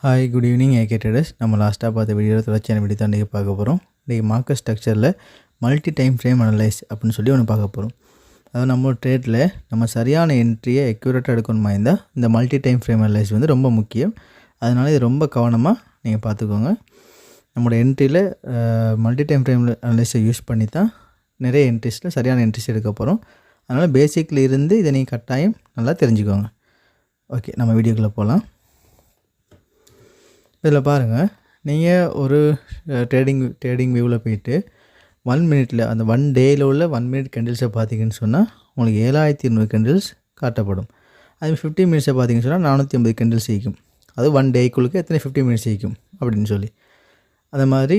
Hi good evening AK traders. நம்ம லாஸ்ட்டாக பார்த்த வீடியோவில் தொடர்ச்சியான வீடியோ தான் இன்றைக்கி பார்க்க போகிறோம். இன்றைக்கி மார்க்கெட் ஸ்ட்ரக்சரில் மல்டி டைம் ஃப்ரேம் அனலைஸ் அப்படின்னு சொல்லி ஒன்று பார்க்க போகிறோம். அதாவது நம்ம ட்ரேட்டில் நம்ம சரியான என்ட்ரியை அக்யூரேட்டாக எடுக்கணுமா இருந்தால் இந்த மல்டி டைம் ஃப்ரேம் அனலைஸ் வந்து ரொம்ப முக்கியம். அதனால் இது ரொம்ப கவனமாக நீங்கள் பார்த்துக்கோங்க. நம்மளோட என்ட்ரியில் மல்டி டைம் ஃப்ரேம் அனலைஸை யூஸ் பண்ணி தான் நிறைய என்ட்ரிஸில் சரியான என்ட்ரிஸ் எடுக்க போகிறோம். அதனால் பேசிக்கில் இருந்து இதை நீங்கள் கட்டாயம் நல்லா தெரிஞ்சுக்கோங்க. ஓகே, நம்ம வீடியோக்குள்ளே போகலாம். இதில் பாருங்கள், நீங்கள் ஒரு ட்ரேடிங் வியூவில் போயிட்டு 1 மினிட்டில் அந்த 1 டேயில் உள்ள 1 மினிட் கேண்டில்ஸை பார்த்தீங்கன்னு சொன்னால் உங்களுக்கு 7200 கேண்டில்ஸ் காட்டப்படும். அது 50 மினிட்ஸை பார்த்தீங்கன்னு சொன்னால் 450 கேண்டில்ஸ் ஈக்கும். அது 1 டேக்குள்ளுக்கு எத்தனை 50 மினிட்ஸ் ஈக்கும் அப்படின்னு சொல்லி, அது மாதிரி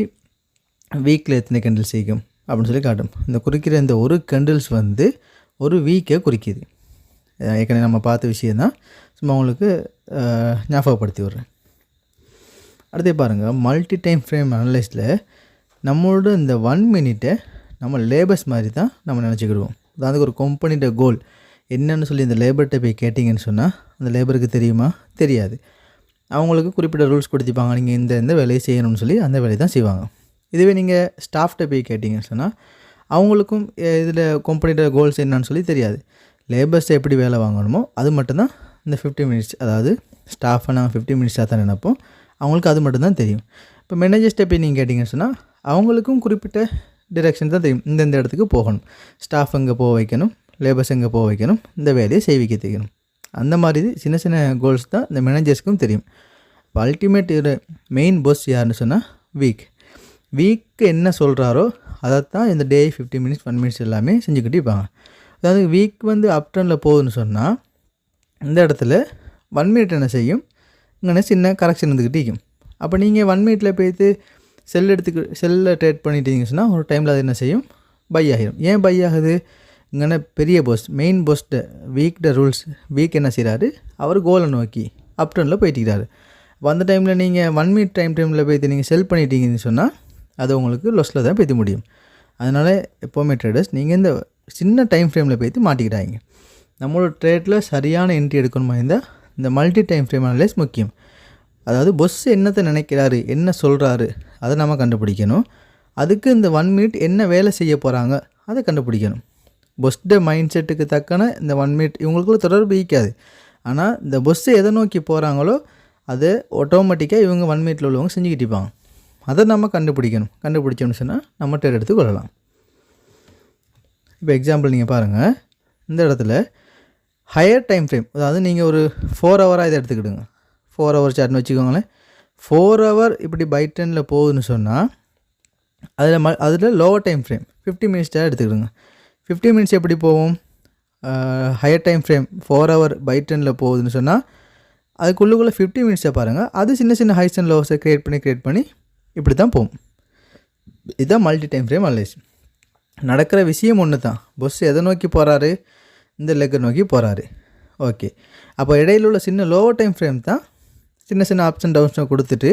வீக்கில் எத்தனை கேண்டில்ஸ் ஈக்கும் அப்படின்னு சொல்லி காட்டும். இந்த குறிக்கிற இந்த ஒரு கேண்டில்ஸ் வந்து ஒரு வீக்கை குறிக்கிது. ஏற்கனவே நம்ம பார்த்த விஷயந்தான், சும்மா உங்களுக்கு ஞாபகப்படுத்தி விட்றேன். அடுத்து பாருங்கள், மல்டி டைம் ஃப்ரேம் அனலைஸில் நம்மளோட இந்த 1 மினிட்டை நம்ம லேபர்ஸ் மாதிரி தான் நம்ம நினச்சிக்கிடுவோம். அதாவது ஒரு கம்பெனியோட கோல் என்னன்னு சொல்லி இந்த லேபர்கிட்ட போய் கேட்டிங்கன்னு சொன்னால் அந்த லேபருக்கு தெரியுமா? தெரியாது. அவங்களுக்கு குறிப்பிட்ட ரூல்ஸ் கொடுத்திப்பாங்க, நீங்கள் இந்த வேலையை செய்யணும்னு சொல்லி அந்த வேலையை தான் செய்வாங்க. இதுவே நீங்கள் ஸ்டாஃப்கிட்ட போய் கேட்டிங்கன்னு சொன்னால் அவங்களுக்கும் இதில் கம்பெனியோட கோல்ஸ் என்னன்னு சொல்லி தெரியாது. லேபர்ஸை எப்படி வேலை வாங்கணுமோ அது மட்டும்தான் இந்த 50 மினிட்ஸ், அதாவது ஸ்டாஃபை நாங்கள் 50 மினிட்ஸாக தான் நினைப்போம், அவங்களுக்கு அது மட்டும்தான் தெரியும். இப்போ மேனேஜர்ஸ்ட்டை போய் நீங்கள் கேட்டிங்கன்னு சொன்னால் அவங்களுக்கும் குறிப்பிட்ட டிரெக்ஷன் தான் தெரியும். இந்த இடத்துக்கு போகணும், ஸ்டாஃப் எங்கே போக வைக்கணும், லேபர்ஸ் எங்கே போக வைக்கணும், இந்த வேலையை செய்விக்க தெரியும். அந்த மாதிரி சின்ன சின்ன கோல்ஸ் தான் இந்த மேனேஜர்ஸ்க்கும் தெரியும். இப்போ அல்டிமேட் மெயின் பாஸ் யாருன்னு சொன்னால் வீக்கு என்ன சொல்கிறாரோ அதைத்தான் இந்த டே 50 மினிட்ஸ் 1 மினிட்ஸ் எல்லாமே செஞ்சுக்கிட்டு இருப்பாங்க. அதாவது வீக் வந்து அப் ட்ரெண்டில் போகுதுன்னு சொன்னால் இந்த இடத்துல 1 மினிட் என்ன செய்யும், இங்கே சின்ன கரெக்ஷன் இருந்துக்கிட்டு இருக்கும். அப்போ நீங்கள் 1 மினிட்டில் போய்த்து செல்லில் ட்ரேட் பண்ணிட்டீங்கன்னு சொன்னால் ஒரு டைமில் அது என்ன செய்யும், பை ஆகிடும். ஏன் பை ஆகுது? இங்கே பெரிய போஸ்ட், மெயின் போஸ்ட்டு வீக்கிட்ட ரூல்ஸ், வீக் என்ன செய்கிறாரு, அவர் கோலை நோக்கி அப் ட்ரெண்டில் போயிட்டுக்கிறாரு. அப்போ அந்த டைமில் நீங்கள் 1 மினிட் டைமில் போய்த்து நீங்கள் செல் பண்ணிட்டீங்கன்னு சொன்னால் அது உங்களுக்கு லொஸில் தான் போய்த்து முடியும். அதனால் எப்போவுமே ட்ரேடர்ஸ் நீங்கள் இந்த சின்ன டைம் ஃப்ரேமில் போய்த்து மாட்டிக்கிட்டாங்க. நம்மளோட ட்ரேட்டில் சரியான என்ட்ரி எடுக்கணுமா இருந்தால் இந்த மல்டி டைம் ஃப்ரேம் அனலைஸ் முக்கியம். அதாவது பொஸ் என்னத்தை நினைக்கிறாரு, என்ன சொல்கிறாரு, அதை நம்ம கண்டுபிடிக்கணும். அதுக்கு இந்த 1 மினிட் என்ன வேலை செய்ய போகிறாங்க அதை கண்டுபிடிக்கணும். பொஸ்ட மைண்ட் செட்டுக்கு தக்கன இந்த 1 மினிட் இவங்களுக்குள்ள தொடர்பு ஈக்காது. ஆனால் இந்த பொஸ்ஸை எதை நோக்கி போகிறாங்களோ அதை ஆட்டோமேட்டிக்காக இவங்க 1 மினிட்டில் உள்ளவங்க செஞ்சுக்கிட்டு இருப்பாங்க. அதை நம்ம கண்டுபிடிக்கணும். கண்டுபிடிச்சோம்னு சொன்னால் நம்ம ட்ரேட் எடுத்து கொள்ளலாம். இப்போ எக்ஸாம்பிள் நீங்கள் பாருங்கள், இந்த இடத்துல ஹையர் டைம் ஃப்ரேம், அதாவது நீங்கள் ஒரு 4 ஹவராக இதை எடுத்துக்கிடுங்க. 4 ஹவர் சார்ட்னு வச்சுக்கோங்களேன். 4 ஹவர் இப்படி பை ட்ரெண்டில் போகுதுன்னு சொன்னால் அதில் lower time frame 50 minutes chart எடுத்துக்கிடுங்க. 50 மினிட்ஸ் எப்படி போகும்? Higher time frame 4 hour buy ட்ரெண்டில் போகுதுன்னு சொன்னால் அதுக்குள்ளுக்குள்ளே 50 மினிட்ஸை பாருங்கள், அது சின்ன சின்ன ஹைஸ் அண்ட் லோவர்ஸை க்ரியேட் பண்ணி இப்படி தான் போகும். இதுதான் மல்டி டைம் ஃப்ரேம் அனலைஸ். நடக்கிற விஷயம் ஒன்று தான். பொஸ் எதை நோக்கி போகிறாரு, இந்த லெக்கை நோக்கி போகிறாரு. ஓகே, அப்போ இடையில் உள்ள சின்ன லோவர் டைம் ஃப்ரேம் தான் சின்ன சின்ன அப்ஸ் அண்ட் டவுன்ஸை கொடுத்துட்டு,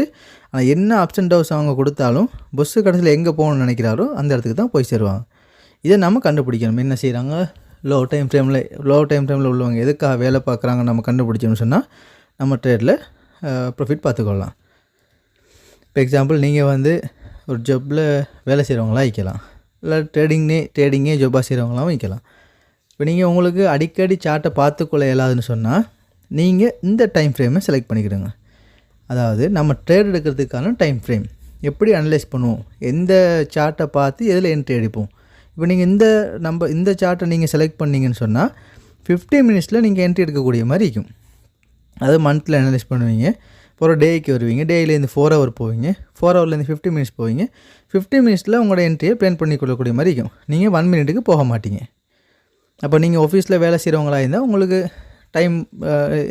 ஆனால் என்ன அப்ஸ் அண்ட் டவுன்ஸ் அவங்க கொடுத்தாலும் பொஸ்ஸு கடைசியில் எங்கே போகணும்னு நினைக்கிறாரோ அந்த இடத்துக்கு தான் போய் சேருவாங்க. இதை நம்ம கண்டுபிடிக்கணும். என்ன செய்கிறாங்க, லோ டைம் ஃப்ரேமில் உள்ளவங்க எதுக்காக வேலை பார்க்குறாங்க நம்ம கண்டுபிடிச்சோம்னு சொன்னால் நம்ம ட்ரேடில் ப்ராஃபிட் பார்த்துக்கொள்ளலாம். இப்போ எக்ஸாம்பிள், நீங்கள் வந்து ஒரு ஜாப்பில் வேலை செய்கிறவங்களாம் வைக்கலாம், இல்லை ட்ரேடிங்கே ஜாப்பாக செய்கிறவங்களாம் வைக்கலாம். இப்போ நீங்கள் உங்களுக்கு அடிக்கடி சார்ட்டை பார்த்துக்கொள்ள இயலாதுன்னு சொன்னால் நீங்கள் இந்த டைம் ஃப்ரேமை செலக்ட் பண்ணிக்கிடுங்க. அதாவது நம்ம ட்ரேட் எடுக்கிறதுக்கான டைம் ஃப்ரேம் எப்படி அனலைஸ் பண்ணுவோம், எந்த சார்ட்டை பார்த்து எதில் என்ட்ரி அடிப்போம். இப்போ நீங்கள் இந்த சார்ட்டை நீங்கள் செலக்ட் பண்ணிங்கன்னு சொன்னால் 50 மினிட்ஸில் நீங்கள் என்ட்ரி எடுக்கக்கூடிய மாதிரி இருக்கும். அது மந்த்தில் அனலைஸ் பண்ணுவீங்க. இப்போ ஒரு டேக்கு வருவீங்க, டேயிலேருந்து 4 ஹவர் போவீங்க, 4 ஹவர்லேருந்து 50 மினிட்ஸ் போவீங்க. 50 மினிட்ஸில் உங்களோட என்ட்ரியை பிளான் பண்ணி கொள்ளக்கூடிய மாதிரி இருக்கும். நீங்கள் 1 மினிட்டுக்கு போக மாட்டீங்க. அப்போ நீங்கள் ஆஃபீஸில் வேலை செய்கிறவங்களா இருந்தால் உங்களுக்கு டைம்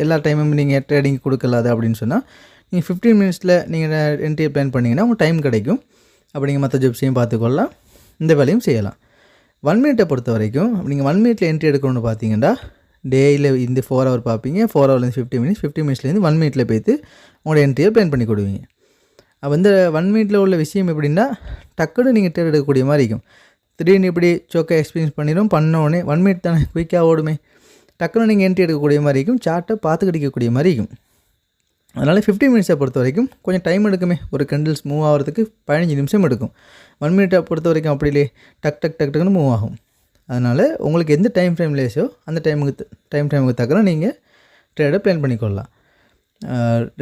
எல்லா டைமும் நீங்கள் ட்ரேடிங் கொடுக்கலாது அப்படின்னு சொன்னால் நீங்கள் 15 மினிட்ஸில் நீங்கள் என்ட்ரியை பிளான் பண்ணிங்கன்னா உங்கள் டைம் கிடைக்கும். அப்போ நீங்கள் மற்ற ஜாப்ஸையும் பார்த்துக்கொள்ளலாம், இந்த வேலையும் செய்யலாம். 1 மினிட்டை பொறுத்த வரைக்கும் நீங்கள் 1 மினிட்டில் என்ட்ரி எடுக்கணும்னு பார்த்தீங்கன்னா டேயில் இந்த 4 ஹவர் பார்ப்பீங்க, 4 ஹவர்லேருந்து 50 மினிட்ஸ், 50 மினிட்ஸ்லேருந்து 1 மினிட்டில் போய்த்து உங்களோட என்ட்ரியை பிளான் பண்ணி கொடுவீங்க. அப்போ இந்த 1 மினிட்டில் உள்ள விஷயம் எப்படின்னா டக்குன்னு நீங்கள் ட்ரேட் எடுக்கக்கூடிய மாதிரி இருக்கும். திடீர்னு இப்படி சோக்கை எக்ஸ்பீரியன்ஸ் பண்ணோடனே 1 மினிட் தானே குயிக்காக ஓடுமே, டக்குன்னு நீங்கள் என்ட்ரி எடுக்கக்கூடிய மாதிரி இருக்கும், சார்ட்டை பார்த்து கிடைக்கக்கூடிய மாதிரி இருக்கும். அதனால் 15 மினிட்ஸை பொறுத்த வரைக்கும் கொஞ்சம் டைம் எடுக்குமே. ஒரு கேண்டில்ஸ் மூவ் ஆகிறதுக்கு 15 நிமிஷம் எடுக்கும். 1 மினிட்டை பொறுத்த வரைக்கும் அப்படி இல்லையே, டக் டக் டக் டக்குன்னு மூவ் ஆகும். அதனால் உங்களுக்கு எந்த டைம் ஃப்ரேம் லேஸோ அந்த டைம் ஃப்ரேமுக்கு தக்கன நீங்கள் ட்ரேடை பிளான் பண்ணிக்கொள்ளலாம்.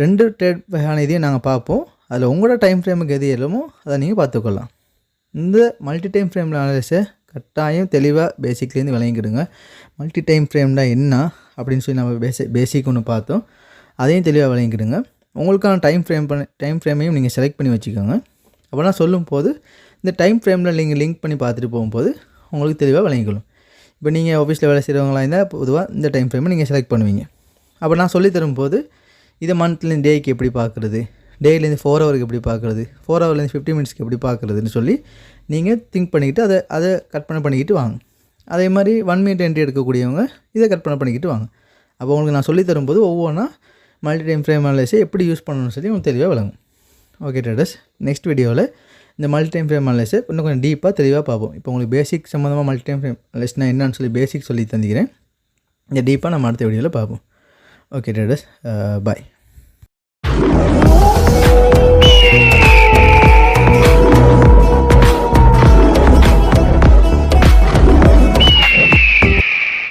2 ட்ரேட் வகையான இதையும் நாங்கள் பார்ப்போம். அதில் உங்களோட டைம் ஃப்ரேமுக்கு எது இயலுமோ அதை நீங்கள் பார்த்துக்கொள்ளலாம். இந்த மல்டி டைம் ஃப்ரேமில் அனாலிஸை கட்டாயம் தெளிவாக பேசிக்லேருந்து விளங்கிடுங்க. மல்டி டைம் ஃப்ரேம்னா என்ன அப்படின்னு சொல்லி நம்ம பேசிக் ஒன்று பார்த்தோம். அதையும் தெளிவாக விளங்கிடுங்க. உங்களுக்கான டைம் ஃப்ரேமையும் நீங்கள் செலக்ட் பண்ணி வச்சுக்கோங்க. அப்போனா சொல்லும் போது இந்த டைம் ஃப்ரேமில் நீங்கள் லிங்க் பண்ணி பார்த்துட்டு போகும்போது உங்களுக்கு தெளிவாக விளங்கிக்கணும். இப்போ நீங்கள் ஆஃபீஸில் வேலை செய்கிறவங்களா இருந்தால் பொதுவாக இந்த டைம் ஃப்ரேமை நீங்கள் செலக்ட் பண்ணுவீங்க. அப்போ நான் சொல்லி தரும்போது இதை மந்த்லேருந்து டேக்கு எப்படி பார்க்குறது, டேலேருந்து 4 ஹவருக்கு எப்படி பார்க்குறது, 4 ஹவர்லேருந்து 50 மினிட்ஸ்க்கு எப்படி பார்க்குறதுன்னு சொல்லி நீங்கள் திங்க் பண்ணிக்கிட்டு அதை கற்பனை பண்ணிக்கிட்டு வாங்க. அதே மாதிரி 1 மினிட் என்ட்ரி எடுக்கக்கூடியவங்க இதை கற்பனை பண்ணிக்கிட்டு வாங்க. அப்போ உங்களுக்கு நான் சொல்லி தரும்போது ஒவ்வொன்றா மல்டி டைம் ஃப்ரேம் அனலைஸை எப்படி யூஸ் பண்ணணும்னு சொல்லி உங்களுக்கு தெளிவாக விளங்கும். ஓகே ட்ரேடர்ஸ், நெக்ஸ்ட் வீடியோவில் இந்த மல்டி டைம் ஃப்ரேம் அனலைஸை இன்னும் கொஞ்சம் டீப்பாக தெளிவாக பார்ப்போம். இப்போ உங்களுக்கு பேசிக் சம்மந்தமாக மல்டி டைம் ஃப்ரேம் அனலைஸ்னால் என்னன்னு சொல்லி பேசிக் சொல்லி தந்துக்கிறேன். இந்த டீப்பாக நம்ம அடுத்த வீடியோவில் பார்ப்போம். ஓகே ட்ரேடர்ஸ், பாய்.